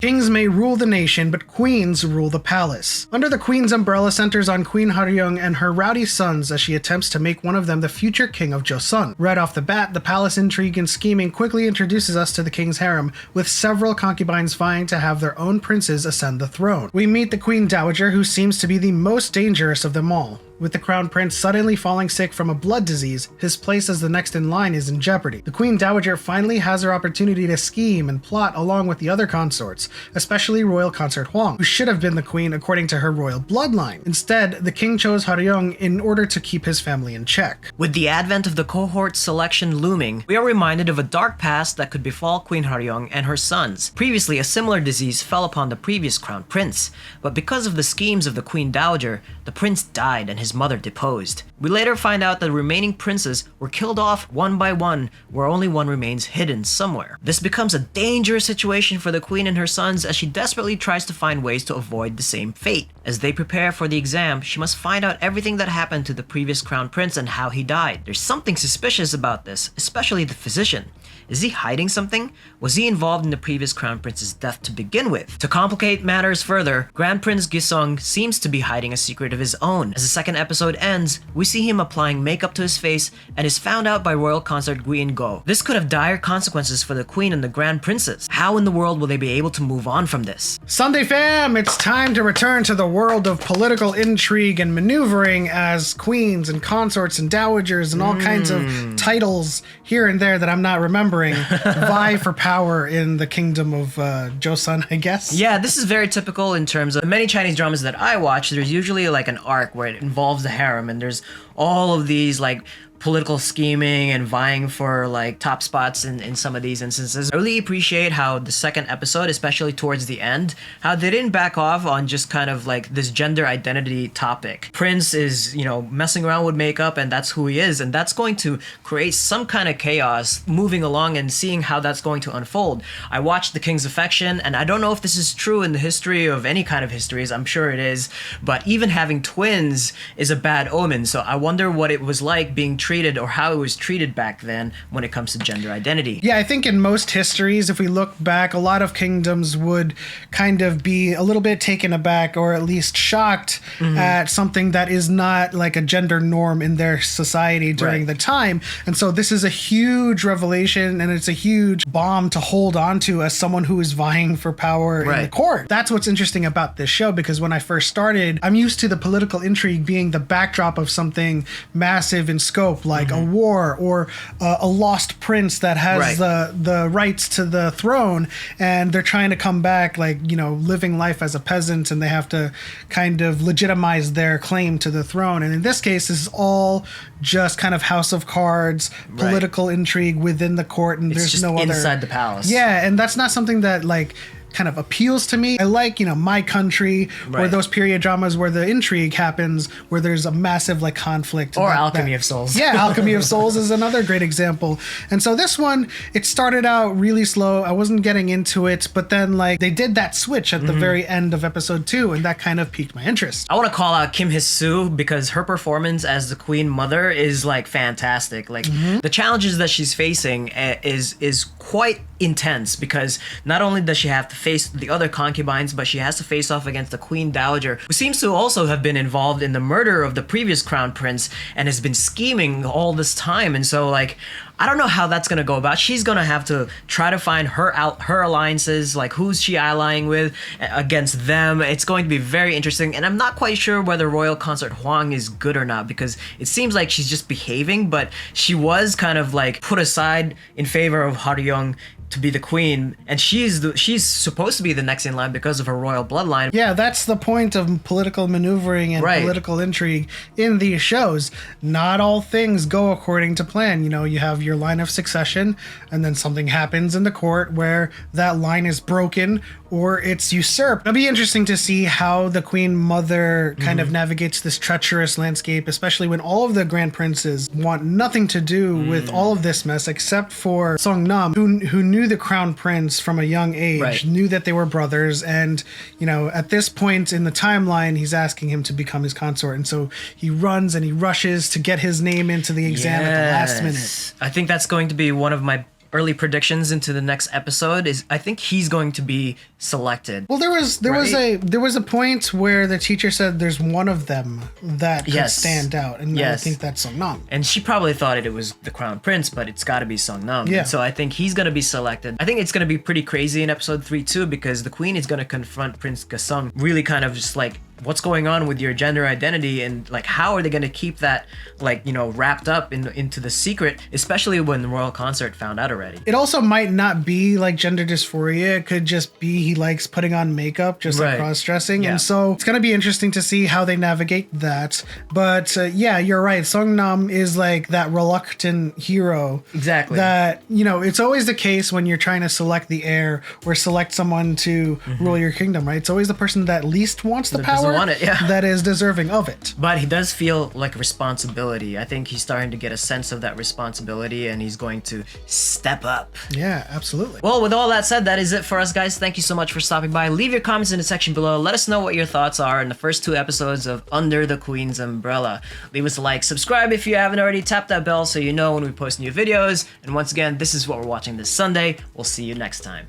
Kings may rule the nation, but queens rule the palace. Under the queen's umbrella centers on Queen Haryong and her rowdy sons as she attempts to make one of them the future king of Joseon. Right off the bat, the palace intrigue and scheming quickly introduces us to the king's harem, with several concubines vying to have their own princes ascend the throne. We meet the queen dowager, who seems to be the most dangerous of them all. With the crown prince suddenly falling sick from a blood disease, his place as the next in line is in jeopardy. The queen dowager finally has her opportunity to scheme and plot along with the other consorts, especially royal consort Huang, who should have been the queen according to her royal bloodline. Instead, the king chose Haryong in order to keep his family in check. With the advent of the cohort selection looming, we are reminded of a dark past that could befall Queen Haryong and her sons. Previously, a similar disease fell upon the previous crown prince, but because of the schemes of the queen dowager, the prince died and his mother deposed. We later find out that the remaining princes were killed off one by one, where only one remains hidden somewhere. This becomes a dangerous situation for the queen and her sons as she desperately tries to find ways to avoid the same fate. As they prepare for the exam, she must find out everything that happened to the previous crown prince and how he died. There's something suspicious about this, especially the physician. Is he hiding something? Was he involved in the previous crown prince's death to begin with? To complicate matters further, Grand Prince Gisung seems to be hiding a secret of his own. As the second episode ends, we see him applying makeup to his face and is found out by royal consort Guin Go. This could have dire consequences for the queen and the grand princes. How in the world will they be able to move on from this? Sunday fam, it's time to return to the world of political intrigue and maneuvering as queens and consorts and dowagers and all kinds of titles here and there that I'm not remembering vie for power in the kingdom of Joseon, I guess. Yeah, this is very typical in terms of many Chinese dramas that I watch. There's usually like an arc where it involves the harem and there's all of these like political scheming and vying for like top spots in some of these instances. I really appreciate how the second episode, especially towards the end, how they didn't back off on just kind of like this gender identity topic. Prince is, you know, messing around with makeup and that's who he is, and that's going to create some kind of chaos moving along and seeing how that's going to unfold. I watched The King's Affection, and I don't know if this is true in the history of any kind of histories, I'm sure it is, but even having twins is a bad omen, so I wonder what it was like being treated or how it was treated back then when it comes to gender identity. Yeah, I think in most histories, if we look back, a lot of kingdoms would kind of be a little bit taken aback or at least shocked at something that is not like a gender norm in their society during the time. And so this is a huge revelation and it's a huge bomb to hold on to as someone who is vying for power in the court. That's what's interesting about this show, because when I first started, I'm used to the political intrigue being the backdrop of something massive in scope, like a war or a lost prince that has the rights to the throne, and they're trying to come back, like, you know, living life as a peasant, and they have to kind of legitimize their claim to the throne. And in this case, this is all just kind of House of Cards, political intrigue within the court, and It's there's just no other inside the palace. Yeah, and that's not something that like kind of appeals to me. I like, you know, My Country, or those period dramas where the intrigue happens, where there's a massive like conflict. Or Alchemy of Souls. Yeah, Alchemy of Souls is another great example. And so this one, it started out really slow. I wasn't getting into it, but then like they did that switch at the very end of episode 2, and that kind of piqued my interest. I want to call out Kim Hee-soo because her performance as the queen mother is like fantastic. Like the challenges that she's facing is quite intense, because not only does she have to face the other concubines, but she has to face off against the queen dowager, who seems to also have been involved in the murder of the previous crown prince and has been scheming all this time. And so like, I don't know how that's gonna go about. She's gonna have to try to find her alliances, like who's she allying with against them. It's going to be very interesting, and I'm not quite sure whether royal consort Huang is good or not, because it seems like she's just behaving, but she was kind of like put aside in favor of Haryong to be the queen, and she's supposed to be the next in line because of her royal bloodline. Yeah, that's the point of political maneuvering and political intrigue in these shows. Not all things go according to plan. You know, you have your line of succession, and then something happens in the court where that line is broken or it's usurped. It'll be interesting to see how the queen mother kind of navigates this treacherous landscape, especially when all of the grand princes want nothing to do with all of this mess except for Song Nam, who knew the crown prince from a young age, knew that they were brothers, and you know, at this point in the timeline, he's asking him to become his consort, and so he runs and he rushes to get his name into the exam at the last minute. I think that's going to be one of my early predictions into the next episode is I think he's going to be selected. Well, there was a point where the teacher said there's one of them that could stand out, and I think that's Songnam. And she probably thought it was the Crown Prince, but it's got to be Songnam. Yeah. So I think he's going to be selected. I think it's going to be pretty crazy in episode 3 too, because the Queen is going to confront Prince Gasung, really kind of just like, what's going on with your gender identity, and like how are they going to keep that like, you know, wrapped up into the secret, especially when the royal consort found out already. It also might not be like gender dysphoria. It could just be he likes putting on makeup, just like cross-dressing. And so it's going to be interesting to see how they navigate that. But yeah, you're right. Songnam is like that reluctant hero. Exactly. That, you know, it's always the case when you're trying to select the heir or select someone to rule your kingdom, right? It's always the person that least wants the power want it, that is deserving of it. But he does feel like responsibility. I think he's starting to get a sense of that responsibility, and he's going to step up. Yeah, absolutely. Well, with all that said, that is it for us, guys. Thank you so much for stopping by. Leave your comments in the section below. Let us know what your thoughts are in the first 2 episodes of Under the Queen's Umbrella. Leave us a like, subscribe if you haven't already, tap that bell so you know when we post new videos. And once again, this is what we're watching this Sunday. We'll see you next time.